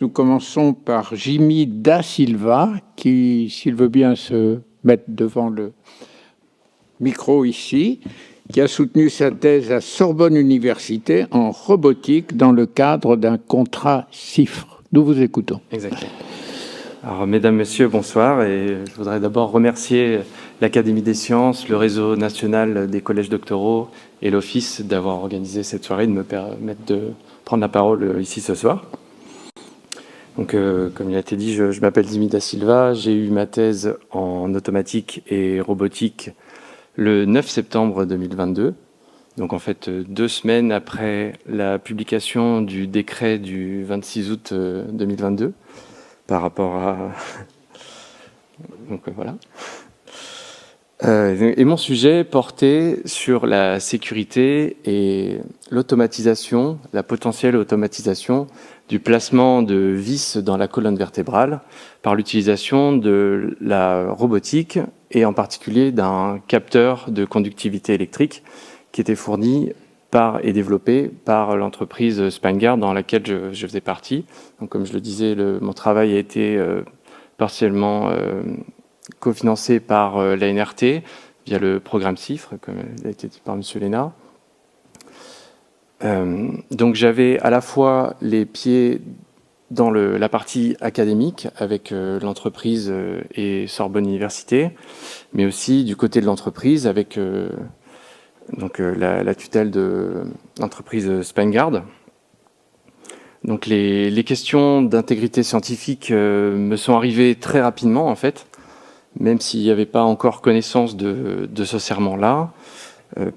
Nous commençons par Jimmy Da Silva, qui, s'il veut bien se mettre devant le micro ici, qui a soutenu sa thèse à Sorbonne Université en robotique dans le cadre d'un contrat CIFRE. Nous vous écoutons. Exactement. Alors, mesdames, messieurs, bonsoir. Et je voudrais d'abord remercier l'Académie des sciences, le réseau national des collèges doctoraux et l'Office d'avoir organisé cette soirée, de me permettre de prendre la parole ici ce soir. Donc, comme il a été dit, je m'appelle Jimmy Da Silva. J'ai eu ma thèse en automatique et robotique le 9 septembre 2022. Donc, en fait, 2 semaines après la publication du décret du 26 août 2022 par rapport à... Donc, voilà. Et mon sujet portait sur la sécurité et l'automatisation, la potentielle automatisation du placement de vis dans la colonne vertébrale par l'utilisation de la robotique et en particulier d'un capteur de conductivité électrique qui était fourni par et développé par l'entreprise Spanguard dans laquelle je faisais partie. Donc, comme je le disais, mon travail a été partiellement cofinancé par l'ANRT via le programme CIFRE, comme il a été dit par M. Lénard. Donc j'avais à la fois les pieds dans la partie académique avec l'entreprise et Sorbonne Université, mais aussi du côté de l'entreprise avec la tutelle de l'entreprise Spanguard. Donc les questions d'intégrité scientifique me sont arrivées très rapidement en fait, même s'il n'y avait pas encore connaissance de ce serment-là,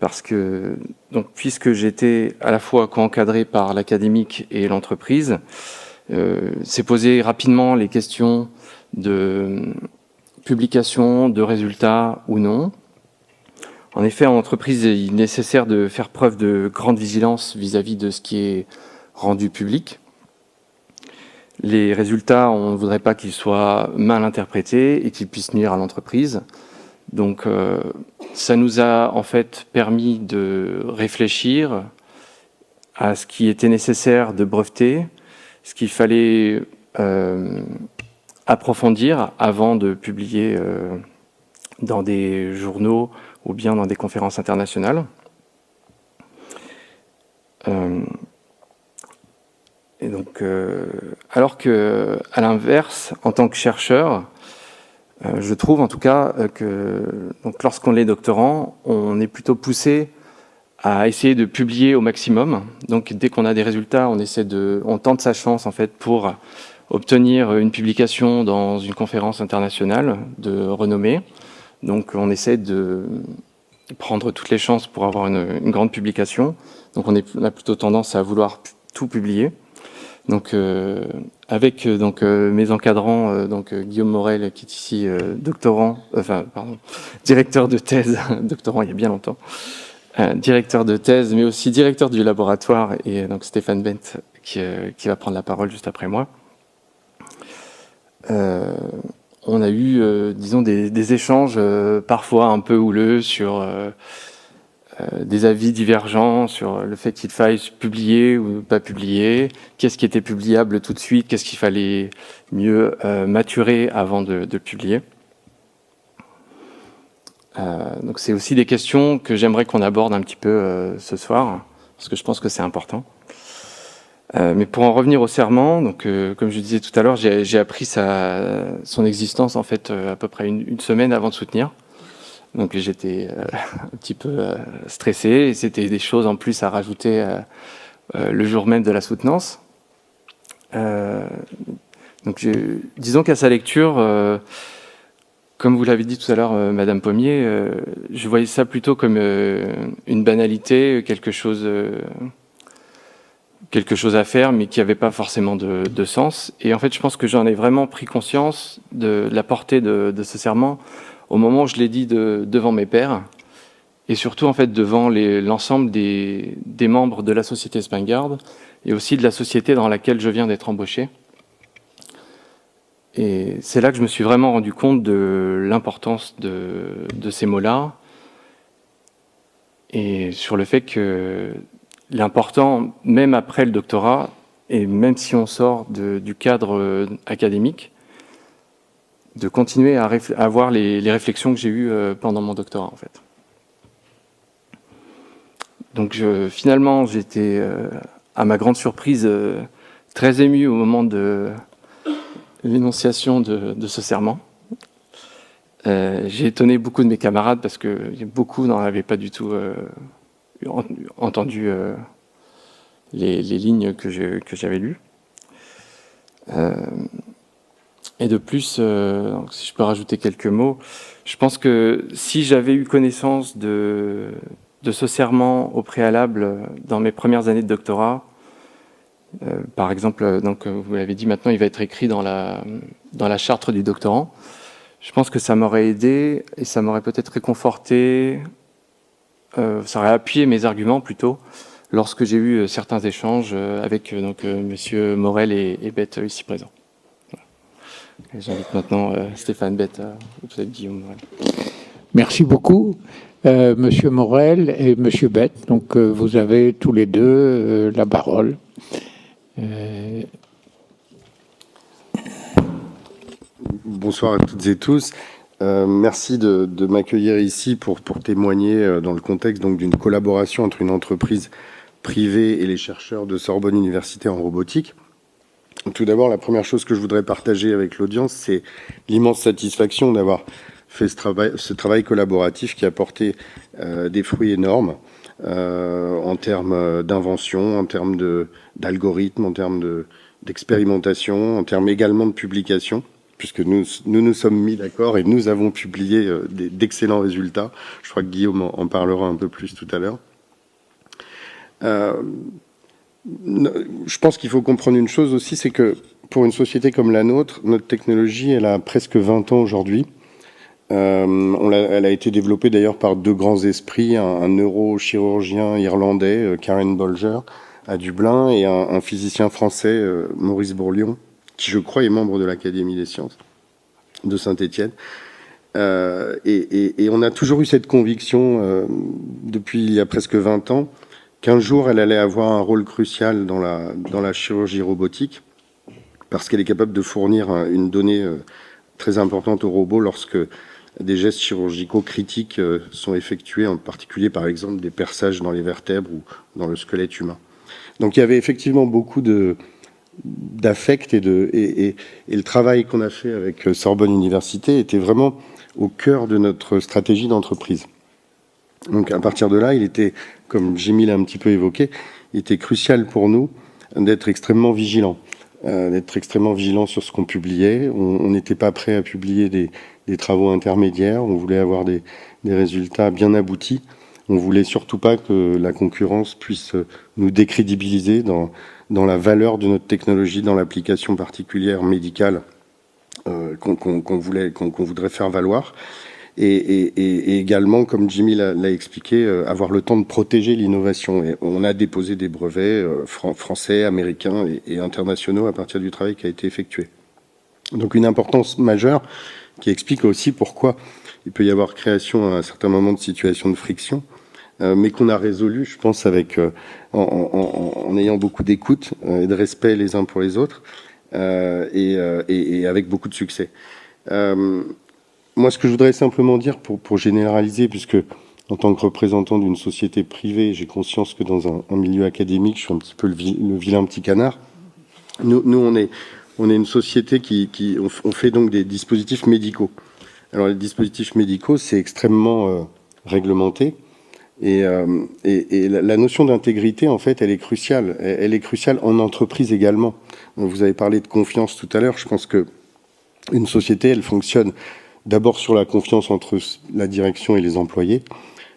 parce que donc, puisque j'étais à la fois co-encadré par l'académique et l'entreprise, s'est posé rapidement les questions de publication, de résultats ou non. En effet, en entreprise, il est nécessaire de faire preuve de grande vigilance vis-à-vis de ce qui est rendu public. Les résultats, on ne voudrait pas qu'ils soient mal interprétés et qu'ils puissent nuire à l'entreprise. Donc, ça nous a en fait permis de réfléchir à ce qui était nécessaire de breveter, ce qu'il fallait approfondir avant de publier dans des journaux ou bien dans des conférences internationales. Et donc, alors que, à l'inverse, en tant que chercheur, je trouve en tout cas que donc, lorsqu'on est doctorant, on est plutôt poussé à essayer de publier au maximum. Donc, dès qu'on a des résultats, on tente sa chance en fait pour obtenir une publication dans une conférence internationale de renommée. Donc, on essaie de prendre toutes les chances pour avoir une grande publication. Donc, on a plutôt tendance à vouloir tout publier. Donc, avec mes encadrants, Guillaume Morel qui est ici directeur de thèse, doctorant il y a bien longtemps, directeur de thèse, mais aussi directeur du laboratoire, et donc Stéphane Bent qui va prendre la parole juste après moi. On a eu, disons, des échanges parfois un peu houleux sur des avis divergents sur le fait qu'il faille publier ou pas publier, qu'est-ce qui était publiable tout de suite, qu'est-ce qu'il fallait mieux maturer avant de publier. Donc c'est aussi des questions que j'aimerais qu'on aborde un petit peu ce soir, parce que je pense que c'est important. Mais pour en revenir au serment, donc comme je disais tout à l'heure, j'ai appris son existence en fait à peu près une semaine avant de soutenir. Donc j'étais un petit peu stressé, et c'était des choses en plus à rajouter le jour même de la soutenance. Donc disons qu'à sa lecture, comme vous l'avez dit tout à l'heure, Madame Pommier, je voyais ça plutôt comme une banalité, quelque chose à faire, mais qui n'avait pas forcément de sens. Et en fait, je pense que j'en ai vraiment pris conscience de la portée de ce serment au moment où je l'ai dit devant mes pairs, et surtout en fait devant l'ensemble des membres de la société Spanguard, et aussi de la société dans laquelle je viens d'être embauché. Et c'est là que je me suis vraiment rendu compte de l'importance de ces mots-là, et sur le fait que l'important, même après le doctorat, et même si on sort du cadre académique, de continuer à avoir les réflexions que j'ai eues pendant mon doctorat, en fait. Donc finalement, j'étais, à ma grande surprise, très ému au moment de l'énonciation de ce serment. J'ai étonné beaucoup de mes camarades parce que beaucoup n'en avaient pas du tout entendu les lignes que j'avais lues. Et de plus, si je peux rajouter quelques mots, je pense que si j'avais eu connaissance de ce serment au préalable dans mes premières années de doctorat, par exemple, donc vous l'avez dit, maintenant il va être écrit dans la charte du doctorant, je pense que ça m'aurait aidé et ça m'aurait peut-être réconforté, ça aurait appuyé mes arguments plutôt, lorsque j'ai eu certains échanges avec Monsieur Morel et Bette ici présents. J'invite maintenant Stéphane Bette ou peut-être Guillaume Morel. Merci beaucoup, Monsieur Morel et Monsieur Bette. Donc, vous avez tous les deux la parole. Bonsoir à toutes et tous. Merci de m'accueillir ici pour témoigner dans le contexte donc d'une collaboration entre une entreprise privée et les chercheurs de Sorbonne Université en robotique. Tout d'abord, la première chose que je voudrais partager avec l'audience, c'est l'immense satisfaction d'avoir fait ce travail collaboratif qui a porté des fruits énormes en termes d'invention, en termes d'algorithmes, en termes d'expérimentation, en termes également de publication, puisque nous sommes mis d'accord et nous avons publié d'excellents résultats. Je crois que Guillaume en parlera un peu plus tout à l'heure. Je pense qu'il faut comprendre une chose aussi, c'est que pour une société comme la nôtre, notre technologie, elle a presque 20 ans aujourd'hui. Elle a été développée d'ailleurs par deux grands esprits, un neurochirurgien irlandais, Karen Bolger, à Dublin, et un physicien français, Maurice Bourlion, qui je crois est membre de l'Académie des sciences de Saint-Étienne. Et on a toujours eu cette conviction depuis il y a presque 20 ans qu'un jour elle allait avoir un rôle crucial dans la chirurgie robotique, parce qu'elle est capable de fournir une donnée très importante au robot lorsque des gestes chirurgicaux critiques sont effectués, en particulier par exemple des perçages dans les vertèbres ou dans le squelette humain. Donc il y avait effectivement beaucoup d'affect et le travail qu'on a fait avec Sorbonne Université était vraiment au cœur de notre stratégie d'entreprise. Donc à partir de là, il était, comme Jimmy l'a un petit peu évoqué, il était crucial pour nous d'être extrêmement vigilants. Sur ce qu'on publiait. On n'était pas prêt à publier des travaux intermédiaires. On voulait avoir des résultats bien aboutis. On voulait surtout pas que la concurrence puisse nous décrédibiliser dans la valeur de notre technologie, dans l'application particulière médicale qu'on voudrait faire valoir. Et également, comme Jimmy l'a expliqué, avoir le temps de protéger l'innovation. Et on a déposé des brevets français, américains et internationaux à partir du travail qui a été effectué. Donc une importance majeure qui explique aussi pourquoi il peut y avoir création à un certain moment de situation de friction, mais qu'on a résolu, je pense, avec en ayant beaucoup d'écoute et de respect les uns pour les autres, et avec beaucoup de succès. Moi, ce que je voudrais simplement dire pour généraliser, puisque en tant que représentant d'une société privée, j'ai conscience que dans un milieu académique, je suis un petit peu le vilain petit canard. Nous on est une société on fait donc des dispositifs médicaux. Alors, les dispositifs médicaux, c'est extrêmement réglementé. Et la notion d'intégrité, en fait, elle est cruciale. Elle est cruciale en entreprise également. Vous avez parlé de confiance tout à l'heure. Je pense que une société, elle fonctionne d'abord sur la confiance entre la direction et les employés.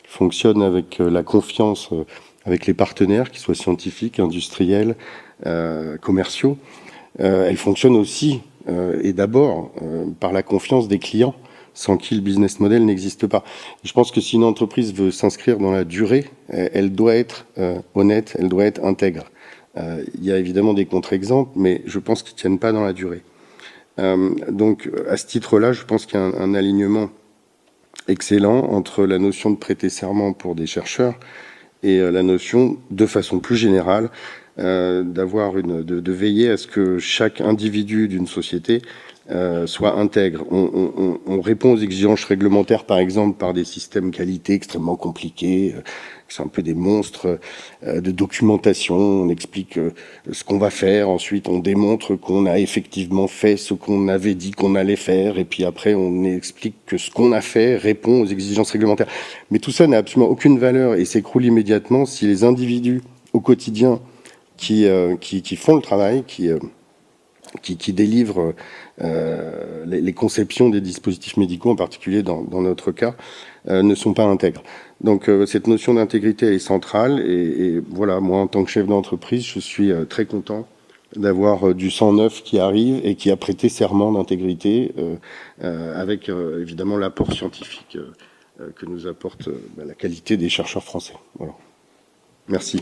Elle fonctionne avec la confiance avec les partenaires, qu'ils soient scientifiques, industriels, commerciaux. Elle fonctionne aussi et d'abord par la confiance des clients, sans qui le business model n'existe pas. Et je pense que si une entreprise veut s'inscrire dans la durée, elle doit être honnête, elle doit être intègre. Il y a évidemment des contre-exemples, mais je pense qu'ils ne tiennent pas dans la durée. Donc, à ce titre-là, je pense qu'il y a un alignement excellent entre la notion de prêter serment pour des chercheurs et la notion, de façon plus générale, de veiller à ce que chaque individu d'une société soit intègre. On répond aux exigences réglementaires, par exemple, par des systèmes qualité extrêmement compliqués, c'est un peu des monstres de documentation. On explique ce qu'on va faire, ensuite on démontre qu'on a effectivement fait ce qu'on avait dit qu'on allait faire, et puis après on explique que ce qu'on a fait répond aux exigences réglementaires. Mais tout ça n'a absolument aucune valeur et s'écroule immédiatement si les individus au quotidien qui font le travail, qui délivrent les conceptions des dispositifs médicaux, en particulier dans notre cas, ne sont pas intègres. Donc cette notion d'intégrité est centrale et voilà, moi en tant que chef d'entreprise, je suis très content d'avoir du sang neuf qui arrive et qui a prêté serment d'intégrité avec évidemment l'apport scientifique que nous apporte la qualité des chercheurs français. Voilà. Merci.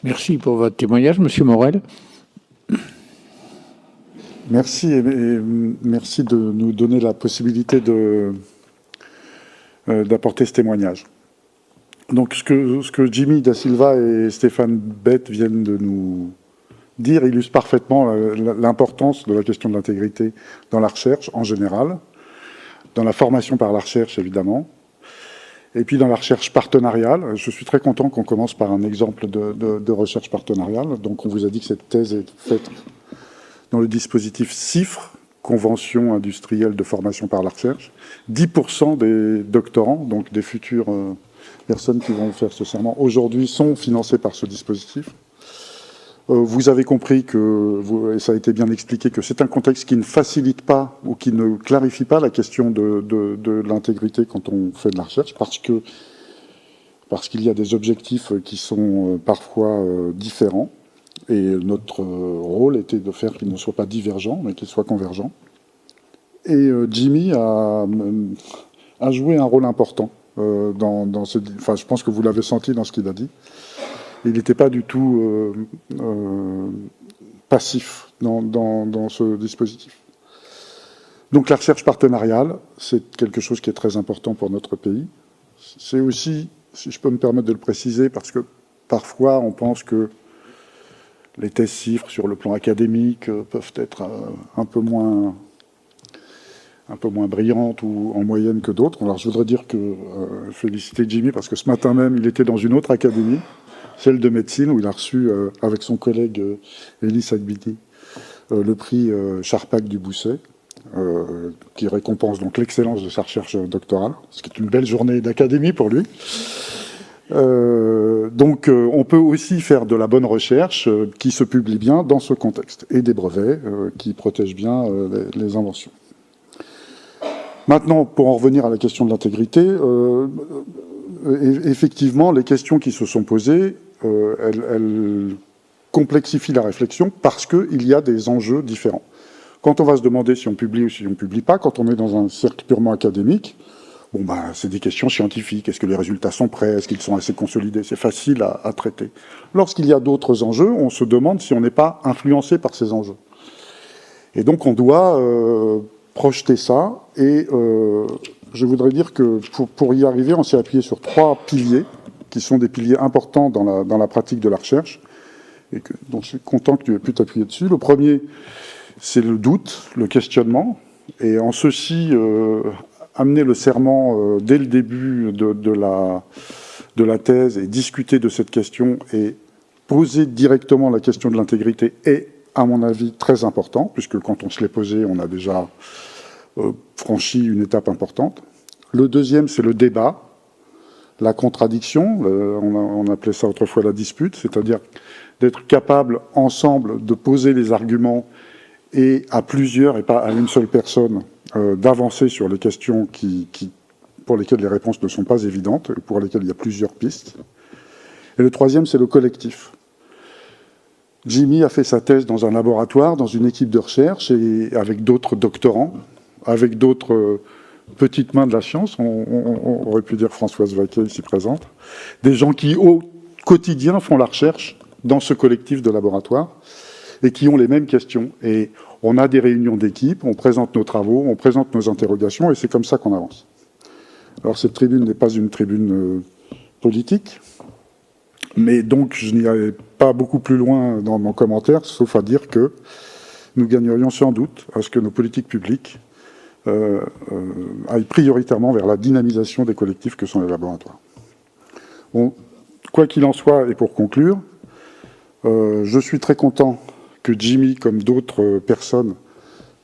Merci pour votre témoignage, Monsieur Morel. Merci et merci de nous donner la possibilité d'apporter ce témoignage. Donc ce que Jimmy Da Silva et Stéphane Bett viennent de nous dire illustre parfaitement l'importance de la question de l'intégrité dans la recherche en général, dans la formation par la recherche évidemment, et puis dans la recherche partenariale. Je suis très content qu'on commence par un exemple de recherche partenariale. Donc on vous a dit que cette thèse est faite dans le dispositif CIFRE, Convention industrielle de formation par la recherche. 10% des doctorants, donc des futures personnes qui vont faire ce serment, aujourd'hui sont financés par ce dispositif. Vous avez compris et ça a été bien expliqué, que c'est un contexte qui ne facilite pas ou qui ne clarifie pas la question de l'intégrité quand on fait de la recherche, parce qu'il y a des objectifs qui sont parfois différents. Et notre rôle était de faire qu'ils ne soient pas divergents, mais qu'ils soient convergents. Et Jimmy a joué un rôle important dans ce... Enfin, je pense que vous l'avez senti dans ce qu'il a dit. Il n'était pas du tout passif dans ce dispositif. Donc la recherche partenariale, c'est quelque chose qui est très important pour notre pays. C'est aussi, si je peux me permettre de le préciser, parce que parfois on pense que les thèses CIFRE sur le plan académique peuvent être un peu moins brillantes ou en moyenne que d'autres. Alors je voudrais dire féliciter Jimmy, parce que ce matin même, il était dans une autre académie, celle de médecine, où il a reçu, avec son collègue Elie Sagbidi, le prix Charpak du Bousset, qui récompense donc l'excellence de sa recherche doctorale, ce qui est une belle journée d'académie pour lui. Donc on peut aussi faire de la bonne recherche qui se publie bien dans ce contexte, et des brevets qui protègent bien les inventions. Maintenant, pour en revenir à la question de l'intégrité, effectivement, les questions qui se sont posées, elles complexifient la réflexion parce qu'il y a des enjeux différents. Quand on va se demander si on publie ou si on ne publie pas, quand on est dans un cercle purement académique, c'est des questions scientifiques. Est-ce que les résultats sont prêts? Est-ce qu'ils sont assez consolidés? C'est facile à traiter. Lorsqu'il y a d'autres enjeux, on se demande si on n'est pas influencé par ces enjeux. Et donc on doit projeter ça. Et je voudrais dire que pour y arriver, on s'est appuyé sur 3 piliers, qui sont des piliers importants dans la pratique de la recherche, et donc je suis content que tu aies pu t'appuyer dessus. Le premier, c'est le doute, le questionnement. Et en ceci... amener le serment dès le début de la thèse et discuter de cette question et poser directement la question de l'intégrité est, à mon avis, très important, puisque quand on se l'est posé, on a déjà franchi une étape importante. Le deuxième, c'est le débat, la contradiction, on appelait ça autrefois la dispute, c'est-à-dire d'être capable ensemble de poser les arguments et à plusieurs et pas à une seule personne, d'avancer sur les questions pour lesquelles les réponses ne sont pas évidentes, et pour lesquelles il y a plusieurs pistes. Et le troisième, c'est le collectif. Jimmy a fait sa thèse dans un laboratoire, dans une équipe de recherche, et avec d'autres doctorants, avec d'autres petites mains de la science, on aurait pu dire Françoise Vaquet ici présente, des gens qui, au quotidien, font la recherche dans ce collectif de laboratoire, et qui ont les mêmes questions. Et on a des réunions d'équipe, on présente nos travaux, on présente nos interrogations, et c'est comme ça qu'on avance. Alors cette tribune n'est pas une tribune politique. Mais donc, je n'irai pas beaucoup plus loin dans mon commentaire, sauf à dire que nous gagnerions sans doute à ce que nos politiques publiques aillent prioritairement vers la dynamisation des collectifs que sont les laboratoires. Bon, quoi qu'il en soit, et pour conclure, je suis très content que Jimmy, comme d'autres personnes,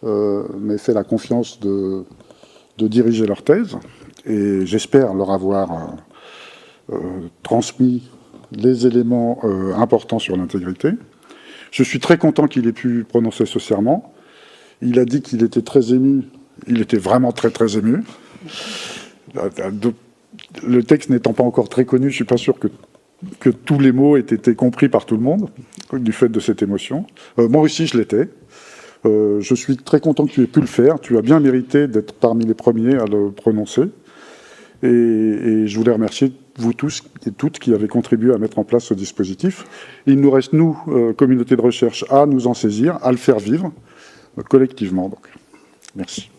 m'aient fait la confiance de diriger leur thèse, et j'espère leur avoir transmis les éléments importants sur l'intégrité. Je suis très content qu'il ait pu prononcer ce serment. Il a dit qu'il était très ému. Il était vraiment très, très ému. Le texte n'étant pas encore très connu, je ne suis pas sûr que tous les mots aient été compris par tout le monde, du fait de cette émotion. Moi aussi, je l'étais. Je suis très content que tu aies pu le faire. Tu as bien mérité d'être parmi les premiers à le prononcer. Et je voulais remercier vous tous et toutes qui avez contribué à mettre en place ce dispositif. Il nous reste, nous, communauté de recherche, à nous en saisir, à le faire vivre collectivement. Donc. Merci.